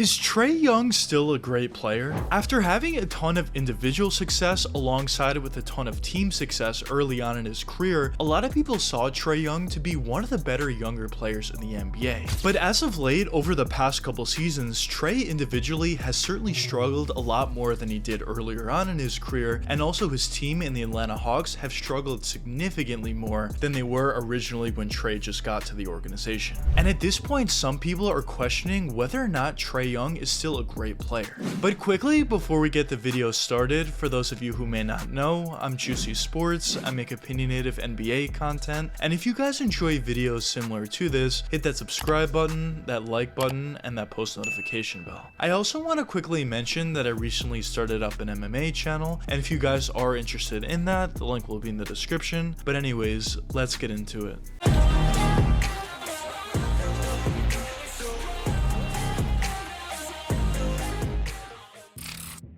Is Trae Young still a great player? After having a ton of individual success alongside it with a ton of team success early on in his career, a lot of people saw Trae Young to be one of the better younger players in the NBA. But as of late, over the past couple seasons, Trae individually has certainly struggled a lot more than he did earlier on in his career, and also his team in the Atlanta Hawks have struggled significantly more than they were originally when Trae just got to the organization. And at this point, some people are questioning whether or not Trae Young is still a great player. But quickly, before we get the video started, for those of you who may not know, I'm Juicy Sports. I make opinionated NBA content, and if you guys enjoy videos similar to this, hit that subscribe button, that like button, and that post notification bell. I also want to quickly mention that I recently started up an MMA channel, and if you guys are interested in that, the link will be in the description. But anyways, let's get into it.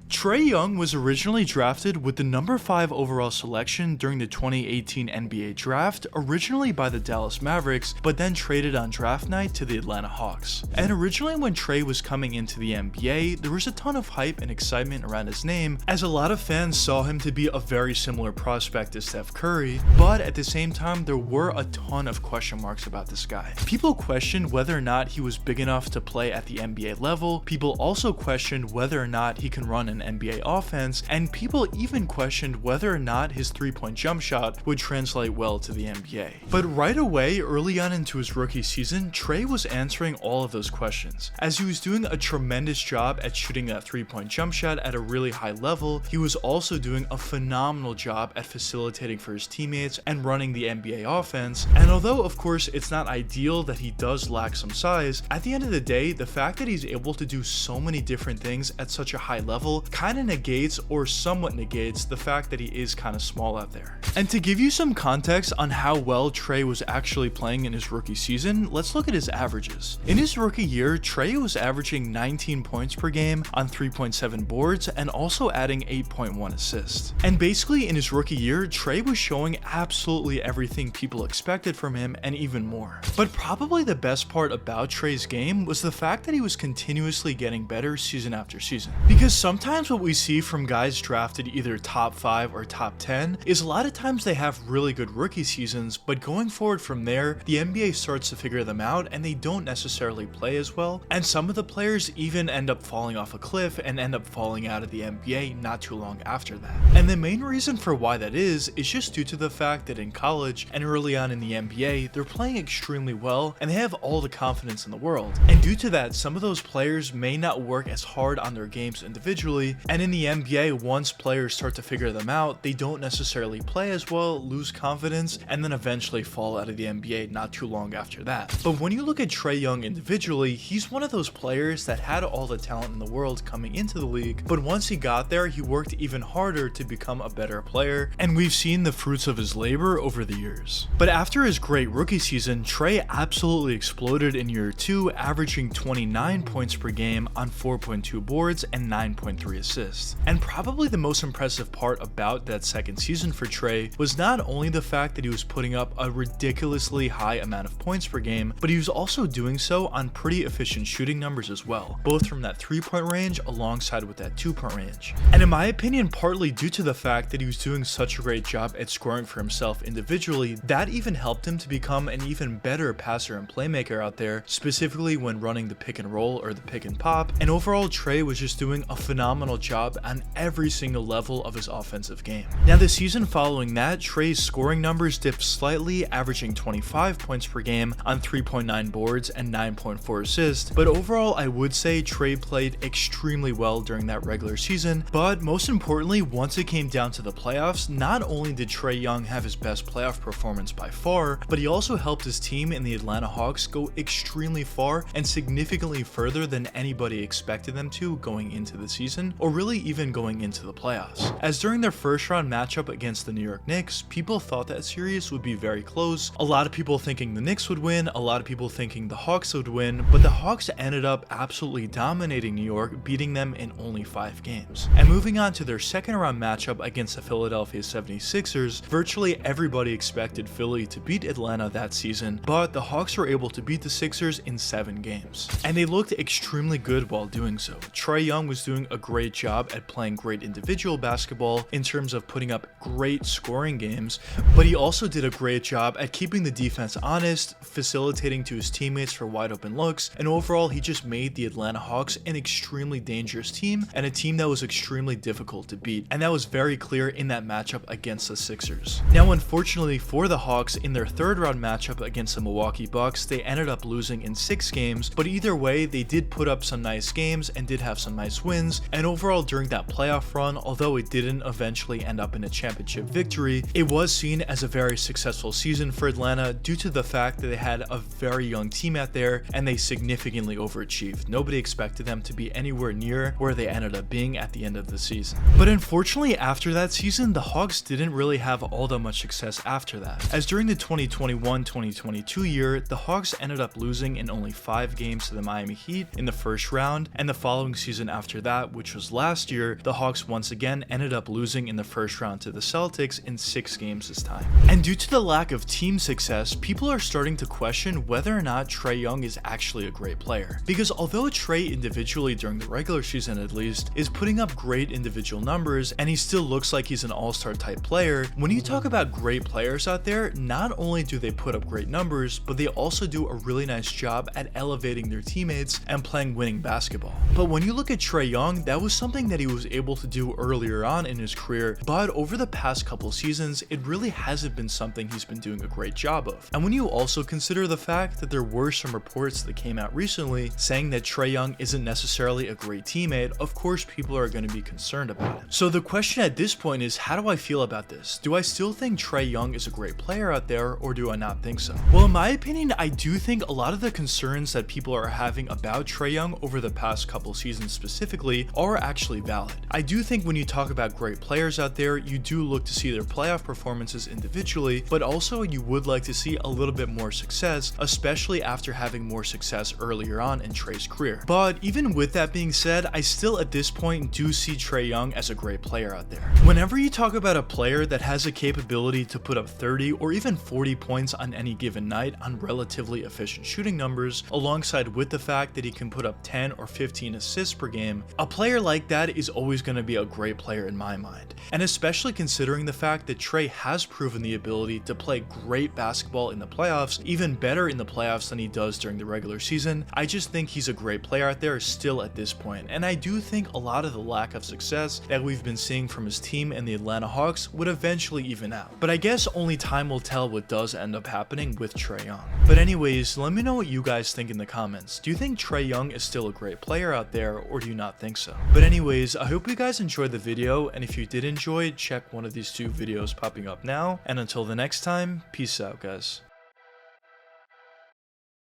Trae Young was originally drafted with the number 5 overall selection during the 2018 NBA draft, originally by the Dallas Mavericks, but then traded on draft night to the Atlanta Hawks. And originally when Trae was coming into the NBA, there was a ton of hype and excitement around his name, as a lot of fans saw him to be a very similar prospect to Steph Curry, but at the same time there were a ton of question marks about this guy. People questioned whether or not he was big enough to play at the NBA level, people also questioned whether or not he can run an NBA offense, and people even questioned whether or not his three-point jump shot would translate well to the NBA. But right away, early on into his rookie season, Trae was answering all of those questions. As he was doing a tremendous job at shooting that three-point jump shot at a really high level, he was also doing a phenomenal job at facilitating for his teammates and running the NBA offense. And although of course it's not ideal that he does lack some size, at the end of the day, the fact that he's able to do so many different things at such a high level kind of negates or somewhat negates the fact that he is kind of small out there. And to give you some context on how well Trae was actually playing in his rookie season, let's look at his averages. In his rookie year, Trae was averaging 19 points per game on 3.7 boards and also adding 8.1 assists. And basically in his rookie year, Trae was showing absolutely everything people expected from him and even more. But probably the best part about Trae's game was the fact that he was continuously getting better season after season. Because sometimes what we see from guys drafted either top 5 or top 10 is a lot of times they have really good rookie seasons, but going forward from there, the NBA starts to figure them out and they don't necessarily play as well, and some of the players even end up falling off a cliff and end up falling out of the NBA not too long after that. And the main reason for why that is just due to the fact that in college and early on in the NBA, they're playing extremely well and they have all the confidence in the world. And due to that, some of those players may not work as hard on their games individually, and in the NBA, once players start to figure them out, they don't necessarily play as well, lose confidence, and then eventually fall out of the NBA not too long after that. But when you look at Trae Young individually, he's one of those players that had all the talent in the world coming into the league, but once he got there, he worked even harder to become a better player, and we've seen the fruits of his labor over the years. But after his great rookie season, Trae absolutely exploded in year 2, averaging 29 points per game on 4.2 boards and 9.3 assists. And probably the most impressive part about that second season for Trae was not only the fact that he was putting up a ridiculously high amount of points per game, but he was also doing so on pretty efficient shooting numbers as well, both from that 3-point range alongside with that 2-point range. And in my opinion, partly due to the fact that he was doing such a great job at scoring for himself individually, that even helped him to become an even better passer and playmaker out there, specifically when running the pick and roll or the pick and pop. And overall, Trae was just doing a phenomenal job on every single level of his offensive game. Now the season following that, Trae's scoring numbers dipped slightly, averaging 25 points per game on 3.9 boards and 9.4 assists, but overall I would say Trae played extremely well during that regular season. But most importantly, once it came down to the playoffs, not only did Trae Young have his best playoff performance by far, but he also helped his team in the Atlanta Hawks go extremely far and significantly further than anybody expected them to going into the season, or really even going into the playoffs. As during their first round matchup against the New York Knicks, people thought that series would be very close. A lot of people thinking the Knicks would win, a lot of people thinking the Hawks would win, but the Hawks ended up absolutely dominating New York, beating them in only 5 games. And moving on to their second round matchup against the Philadelphia 76ers, virtually everybody expected Philly to beat Atlanta that season, but the Hawks were able to beat the Sixers in 7 games. And they looked extremely good while doing so. Trae Young was doing a great job at playing great individual basketball in terms of putting up great scoring games, but he also did a great job at keeping the defense honest, facilitating to his teammates for wide open looks, and overall he just made the Atlanta Hawks an extremely dangerous team and a team that was extremely difficult to beat, and that was very clear in that matchup against the Sixers. Now unfortunately for the Hawks, in their third round matchup against the Milwaukee Bucks, they ended up losing in 6 games, but either way they did put up some nice games and did have some nice wins, and overall during that playoff run, although it didn't eventually end up in a championship victory, it was seen as a very successful season for Atlanta due to the fact that they had a very young team out there and they significantly overachieved. Nobody expected them to be anywhere near where they ended up being at the end of the season. But unfortunately after that season, the Hawks didn't really have all that much success after that, as during the 2021-2022 year, the Hawks ended up losing in only 5 games to the Miami Heat in the first round, and the following season after that, which was last year, the Hawks once again ended up losing in the first round to the Celtics in 6 games this time. And due to the lack of team success, people are starting to question whether or not Trae Young is actually a great player. Because although Trae individually during the regular season at least is putting up great individual numbers and he still looks like he's an all-star type player, when you talk about great players out there, not only do they put up great numbers, but they also do a really nice job at elevating their teammates and playing winning basketball. But when you look at Trae Young, that was something that he was able to do earlier on in his career, but over the past couple seasons, it really hasn't been something he's been doing a great job of. And when you also consider the fact that there were some reports that came out recently saying that Trae Young isn't necessarily a great teammate, of course people are going to be concerned about it. So the question at this point is, how do I feel about this? Do I still think Trae Young is a great player out there, or do I not think so? Well, in my opinion, I do think a lot of the concerns that people are having about Trae Young over the past couple seasons specifically are actually valid. I do think when you talk about great players out there, you do look to see their playoff performances individually, but also you would like to see a little bit more success, especially after having more success earlier on in Trae's career. But even with that being said, I still at this point do see Trae Young as a great player out there. Whenever you talk about a player that has a capability to put up 30 or even 40 points on any given night on relatively efficient shooting numbers, alongside with the fact that he can put up 10 or 15 assists per game, a player like that is always going to be a great player in my mind. And especially considering the fact that Trae has proven the ability to play great basketball in the playoffs, even better in the playoffs than he does during the regular season, I just think he's a great player out there still at this point. And I do think a lot of the lack of success that we've been seeing from his team and the Atlanta Hawks would eventually even out. But I guess only time will tell what does end up happening with Trae Young. But anyways, let me know what you guys think in the comments. Do you think Trae Young is still a great player out there, or do you not think so? But anyways, I hope you guys enjoyed the video, and if you did enjoy, check one of these 2 videos popping up now. And until the next time, peace out guys.